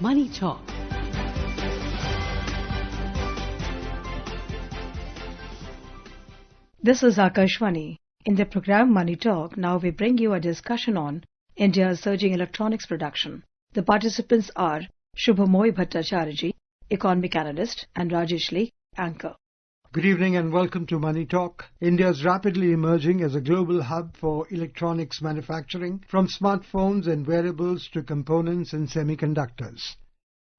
Money Talk. This is Akashvani. In the program Money Talk, now we bring you a discussion on India's surging electronics production. The participants are Shubhamoy Bhattacharya, economic analyst, and Rajesh Lee, anchor. Good evening and welcome to Money Talk. India is rapidly emerging as a global hub for electronics manufacturing, from smartphones and wearables to components and semiconductors.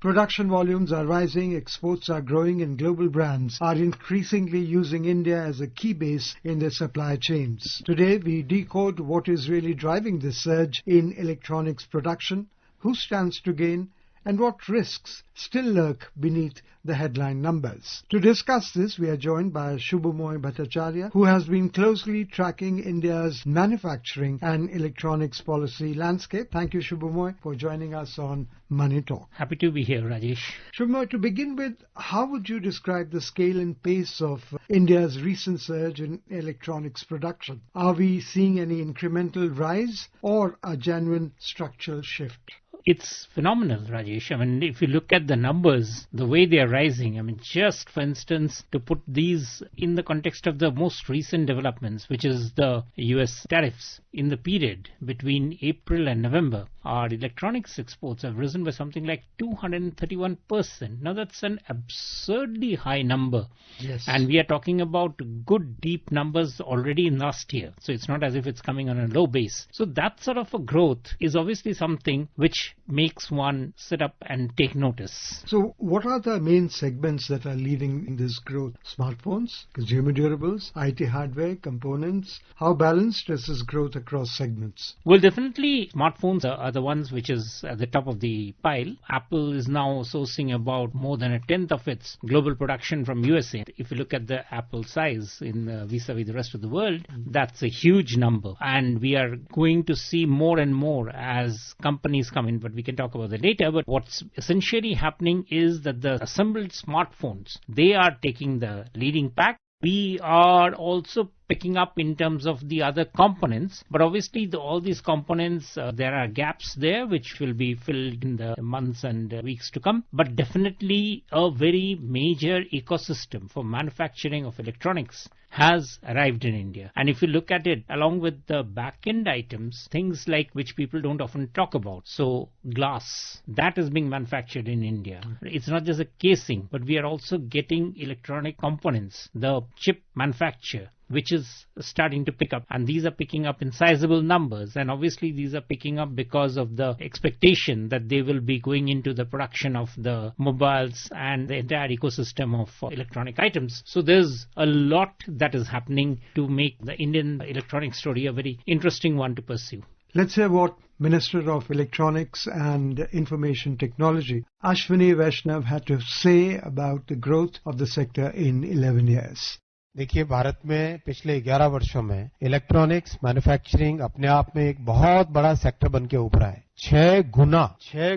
Production volumes are rising, exports are growing, and global brands are increasingly using India as a key base in their supply chains. Today, we decode what is really driving this surge in electronics production, who stands to gain, and what risks still lurk beneath the headline numbers. To discuss this, we are joined by Shubhamoy Bhattacharya, who has been closely tracking India's manufacturing and electronics policy landscape. Thank you, Shubhamoy, for joining us on Money Talk. Happy to be here, Rajesh. Shubhamoy, to begin with, how would you describe the scale and pace of India's recent surge in electronics production? Are we seeing any incremental rise or a genuine structural shift? It's phenomenal, Rajesh. I mean, if you look at the numbers, the way they are rising, I mean, just for instance, to put these in the context of the most recent developments, which is the US tariffs, in the period between April and November, our electronics exports have risen by something like 231%. Now, that's an absurdly high number. Yes. And we are talking about good, deep numbers already in last year. So it's not as if it's coming on a low base. So that sort of a growth is obviously something which makes one sit up and take notice. So what are the main segments that are leading this growth? Smartphones, consumer durables, IT hardware, components? How balanced is this growth across segments? Well, definitely smartphones are the ones which is at the top of the pile. Apple is now sourcing about more than a tenth of its global production from USA. If you look at the Apple size in vis-a-vis the rest of the world, that's a huge number. And we are going to see more and more as companies come in, but we can talk about that later. But what's essentially happening is that the assembled smartphones, they are taking the leading pack. We are also picking up in terms of the other components, but obviously all these components, there are gaps there which will be filled in the months and weeks to come, but definitely a very major ecosystem for manufacturing of electronics has arrived in India. And if you look at it along with the back-end items, things like which people don't often talk about, so glass, that is being manufactured in India. It's not just a casing, but we are also getting electronic components, the chip manufacture, which is starting to pick up, and these are picking up in sizable numbers, and obviously these are picking up because of the expectation that they will be going into the production of the mobiles and the entire ecosystem of electronic items. So there's a lot that is happening to make the Indian electronic story a very interesting one to pursue. Let's hear what Minister of Electronics and Information Technology, Ashwini Vaishnav, had to say about the growth of the sector in 11 years. देखिए, भारत में पिछले 11 वर्षों में electronics manufacturing अपने आप में एक बहुत बड़ा सेक्टर बन के उभरा है। 6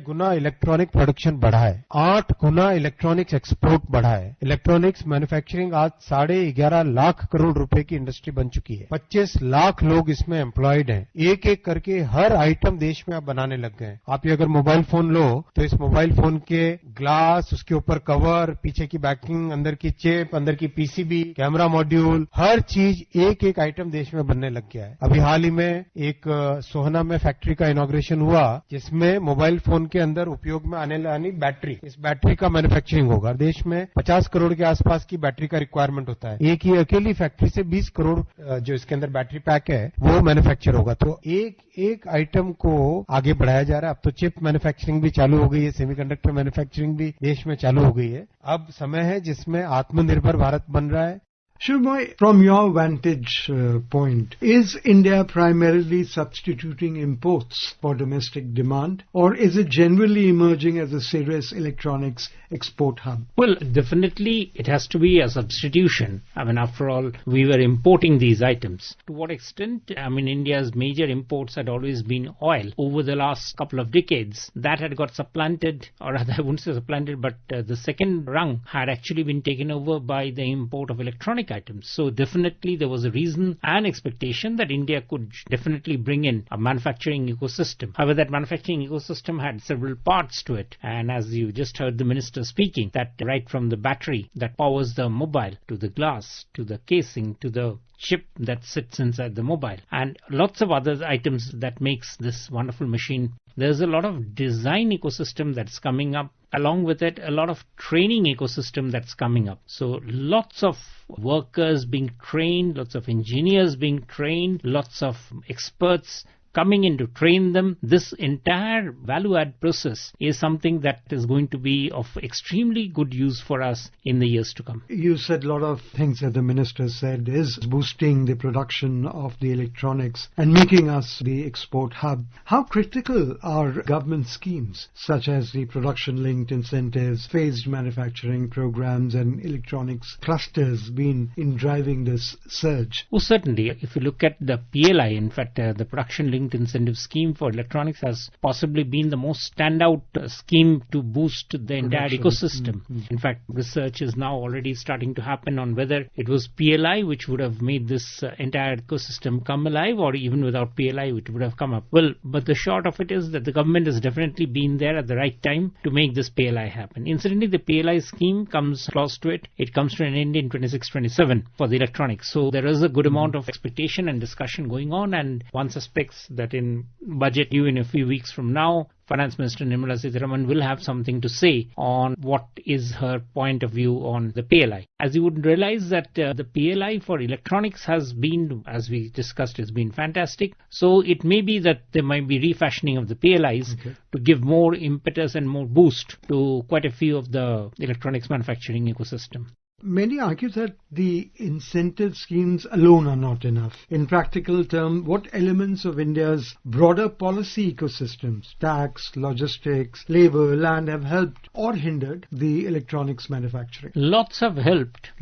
गुना इलेक्ट्रॉनिक प्रोडक्शन बढ़ा है, 8 गुना इलेक्ट्रॉनिक्स एक्सपोर्ट बढ़ा है। इलेक्ट्रॉनिक्स मैन्युफैक्चरिंग आज 11.5 लाख करोड़ रुपए की इंडस्ट्री बन चुकी है। 25 लाख लोग इसमें एम्प्लॉयड हैं। एक एक करके हर आइटम देश में आप बनाने लग गए। आप ये अगर मोबाइल फोन लो तो इस मोबाइल फोन के ग्लास, उसके ऊपर कवर, पीछे की बैकिंग, अंदर की चिप, अंदर की पीसीबी, कैमरा मॉड्यूल, हर चीज एक एक आइटम देश में बनने लग गया है। अभी हाल ही में एक सोहना में फैक्ट्री का इनॉग्रेशन हुआ जिसमें मोबाइल फोन के अंदर उपयोग में आने वाली बैटरी, इस बैटरी का मैन्युफैक्चरिंग होगा। देश में 50 करोड़ के आसपास की बैटरी का रिक्वायरमेंट होता है। एक ही अकेली फैक्ट्री से 20 करोड़ जो इसके अंदर बैटरी पैक है वो मैन्युफैक्चर होगा। तो एक आइटम को आगे बढ़ाया जा रहा है। अब तो चिप मैन्युफैक्चरिंग भी चालू हो गई है, सेमीकंडक्टर मैन्युफैक्चरिंग भी देश में चालू हो गई है। अब समय है जिसमें आत्मनिर्भर भारत बन रहा है। Shubhamoy, from your vantage point, is India primarily substituting imports for domestic demand, or is it generally emerging as a serious electronics export hub? Well, definitely it has to be a substitution. I mean, after all, we were importing these items. To what extent? I mean, India's major imports had always been oil. Over the last couple of decades, that had got supplanted, or rather I wouldn't say supplanted, but the second rung had actually been taken over by the import of electronic electronic items. So definitely there was a reason and expectation that India could definitely bring in a manufacturing ecosystem. However, that manufacturing ecosystem had several parts to it. And as you just heard the minister speaking, that right from the battery that powers the mobile, to the glass, to the casing, to the chip that sits inside the mobile, and lots of other items that makes this wonderful machine. There's a lot of design ecosystem that's coming up. Along with it, a lot of training ecosystem that's coming up. So lots of workers being trained, lots of engineers being trained, lots of experts coming in to train them. This entire value add process is something that is going to be of extremely good use for us in the years to come. You said a lot of things that the minister said is boosting the production of the electronics and making us the export hub. How critical are government schemes such as the production-linked incentives, phased manufacturing programs and electronics clusters been in driving this surge? Oh, certainly. If you look at the PLI, in fact, the production-linked incentive scheme for electronics has possibly been the most standout scheme to boost the entire ecosystem. In fact, research is now already starting to happen on whether it was PLI which would have made this entire ecosystem come alive, or even without PLI it would have come up. Well, but the short of it is that the government has definitely been there at the right time to make this PLI happen. Incidentally, the PLI scheme comes close to it. It comes to an end in 26-27 for the electronics. So there is a good amount of expectation and discussion going on, and one suspects that in budget due in a few weeks from now, Finance Minister Nirmala Sitharaman will have something to say on what is her point of view on the PLI. As you would realize that the PLI for electronics has been, as we discussed, has been fantastic. So it may be that there might be refashioning of the PLIs to give more impetus and more boost to quite a few of the electronics manufacturing ecosystem. Many argue that the incentive schemes alone are not enough. In practical terms, what elements of India's broader policy ecosystems, tax, logistics, labour, land have helped or hindered the electronics manufacturing? Lots have helped.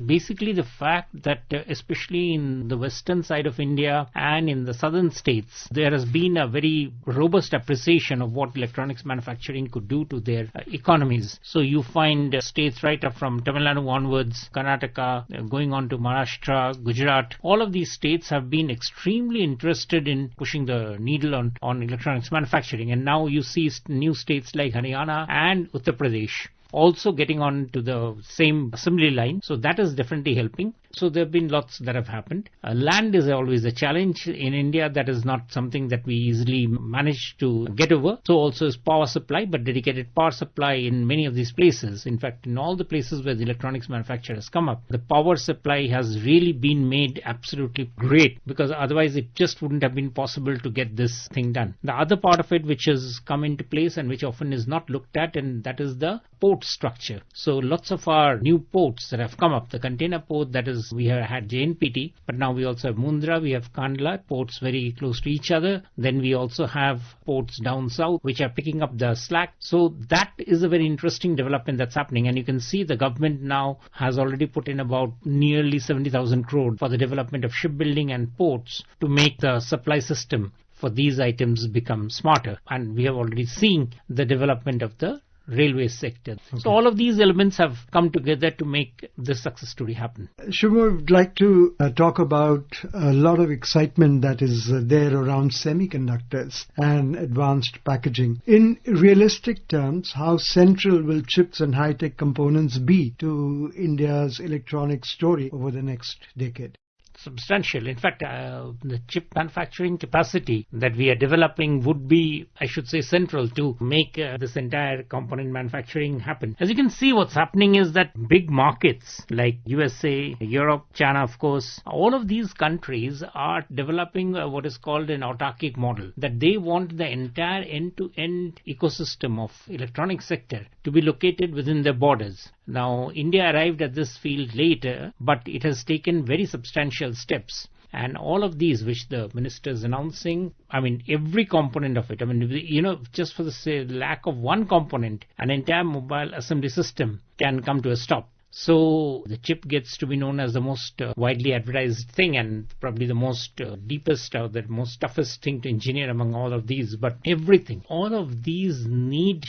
Basically, the fact that especially in the western side of India and in the southern states, there has been a very robust appreciation of what electronics manufacturing could do to their economies. So you find states right up from Tamil Nadu onwards, Karnataka, going on to Maharashtra, Gujarat. All of these states have been extremely interested in pushing the needle on electronics manufacturing. And now you see new states like Haryana and Uttar Pradesh also getting on to the same assembly line. So that is definitely helping. So there have been lots that have happened. Land is always a challenge in India. That is not something that we easily manage to get over. So also is power supply, but dedicated power supply in many of these places. In fact, in all the places where the electronics manufacture has come up, the power supply has really been made absolutely great, because otherwise it just wouldn't have been possible to get this thing done. The other part of it which has come into place and which often is not looked at, and that is the port structure. So lots of our new ports that have come up, the container port, that is, we have had JNPT, but now we also have Mundra, we have Kandla, ports very close to each other. Then we also have ports down south which are picking up the slack. So that is a very interesting development that's happening, and you can see the government now has already put in about nearly 70,000 crore for the development of shipbuilding and ports to make the supply system for these items become smarter. And we have already seen the development of the railway sector. Okay. So all of these elements have come together to make this success story happen. Shubha, I would like to talk about a lot of excitement that is there around semiconductors and advanced packaging. In realistic terms, how central will chips and high-tech components be to India's electronics story over the next decade? Substantial. In fact, the chip manufacturing capacity that we are developing would be, I should say, central to make this entire component manufacturing happen. As you can see, what's happening is that big markets like USA, Europe, China, of course, all of these countries are developing what is called an autarkic model, that they want the entire end-to-end ecosystem of electronic sector to be located within their borders. Now, India arrived at this field later, but it has taken very substantial steps. And all of these which the minister is announcing, I mean, every component of it, I mean, just for the lack of one component, an entire mobile assembly system can come to a stop. So the chip gets to be known as the most widely advertised thing, and probably the most deepest or the most toughest thing to engineer among all of these. But everything, all of these need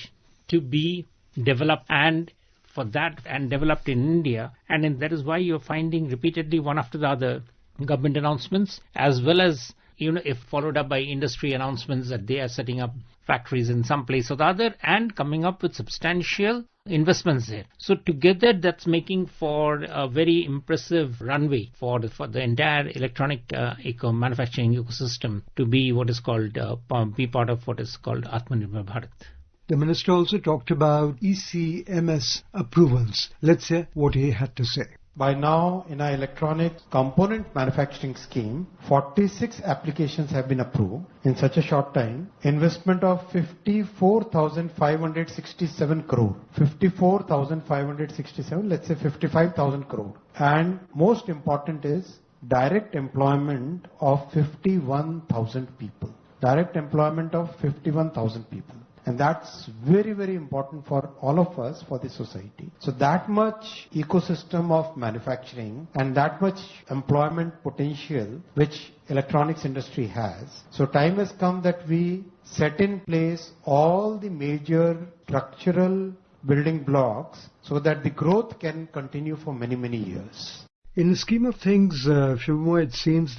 to be developed and for that and developed in India. And that is why you're finding repeatedly one after the other government announcements, as well as, if followed up by industry announcements that they are setting up factories in some place or the other and coming up with substantial investments there. So together that's making for a very impressive runway for the entire electronic manufacturing ecosystem to be what is called, be part of what is called Atmanirbhar Bharat. The Minister also talked about ECMS approvals. Let's hear what he had to say. By now, in our electronic component manufacturing scheme, 46 applications have been approved in such a short time. Investment of 54,567 crore. 54,567, let's say 55,000 crore. And most important is direct employment of 51,000 people. Direct employment of 51,000 people. And that's very, very important for all of us, for the society. So that much ecosystem of manufacturing and that much employment potential which electronics industry has. So time has come that we set in place all the major structural building blocks so that the growth can continue for many, many years. In the scheme of things, Shubhamoy, it seems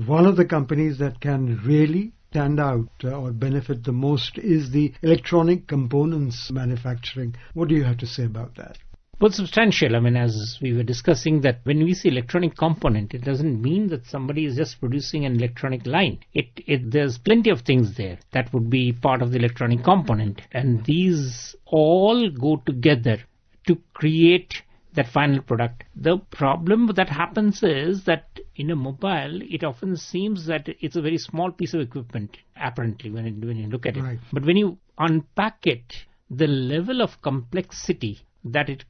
one of the companies that can really stand out or benefit the most is the electronic components manufacturing. What do you have to say about that? Well, substantial. As we were discussing, that when we say electronic component, it doesn't mean that somebody is just producing an electronic line. There's plenty of things there that would be part of the electronic component. And these all go together to create that final product. The problem that happens is that in a mobile, it often seems that it's a very small piece of equipment, apparently, when you look at it. Right. But when you unpack it, the level of complexity that it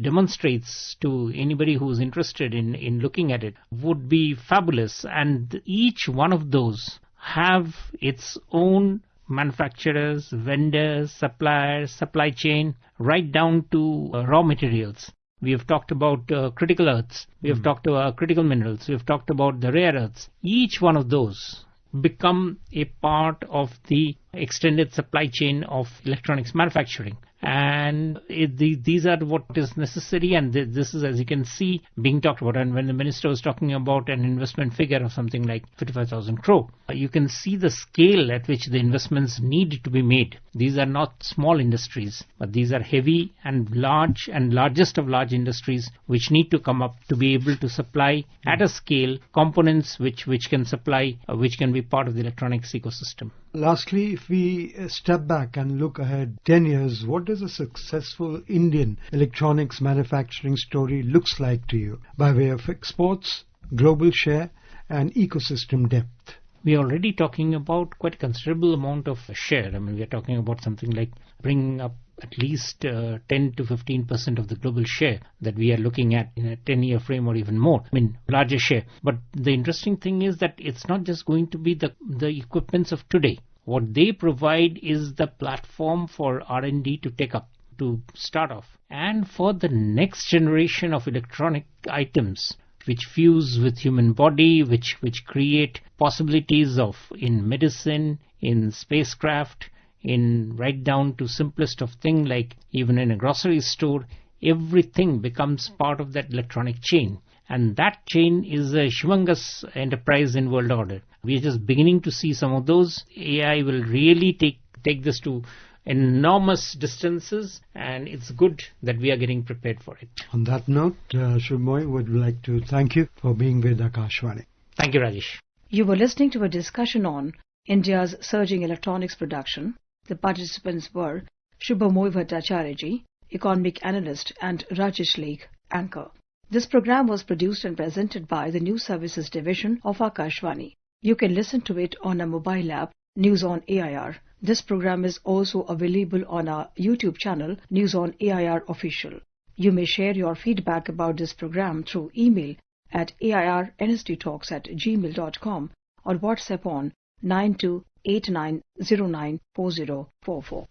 demonstrates to anybody who's interested in looking at it would be fabulous. And each one of those have its own manufacturers, vendors, suppliers, supply chain, right down to raw materials. We have talked about critical earths. We have talked about critical minerals. We have talked about the rare earths. Each one of those become a part of the extended supply chain of electronics manufacturing. And these are what is necessary, and this is, as you can see, being talked about. And when the minister was talking about an investment figure of something like 55,000 crore, you can see the scale at which the investments need to be made. These are not small industries, but these are heavy and large and largest of large industries which need to come up to be able to supply at a scale components which can supply, which can be part of the electronics ecosystem. Lastly, if we step back and look ahead 10 years, what does a successful Indian electronics manufacturing story looks like to you by way of exports, global share and ecosystem depth? We are already talking about quite a considerable amount of share. We are talking about something like bringing up at least 10 to 15% of the global share that we are looking at in a 10-year frame or even more. Larger share. But the interesting thing is that it's not just going to be the equipments of today. What they provide is the platform for R&D to take up, to start off. And for the next generation of electronic items, which fuse with human body, which create possibilities in medicine, in spacecraft, in right down to simplest of thing, like even in a grocery store, everything becomes part of that electronic chain. And that chain is a humongous enterprise in world order. We are just beginning to see some of those. AI will really take this to enormous distances, and it's good that we are getting prepared for it. On that note, Shubhamoy would like to thank you for being with Akashvani. Thank you, Rajesh. You were listening to a discussion on India's surging electronics production. The participants were Shubhamoy Bhattacharya, economic analyst, and Rajesh Lake, anchor. This program was produced and presented by the News Services Division of Akashvani. You can listen to it on a mobile app, News on AIR. This program is also available on our YouTube channel, News on AIR Official. You may share your feedback about this program through email at airnsdtalks@gmail.com or WhatsApp on 9289094044.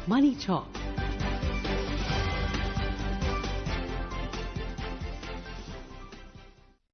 Money Talk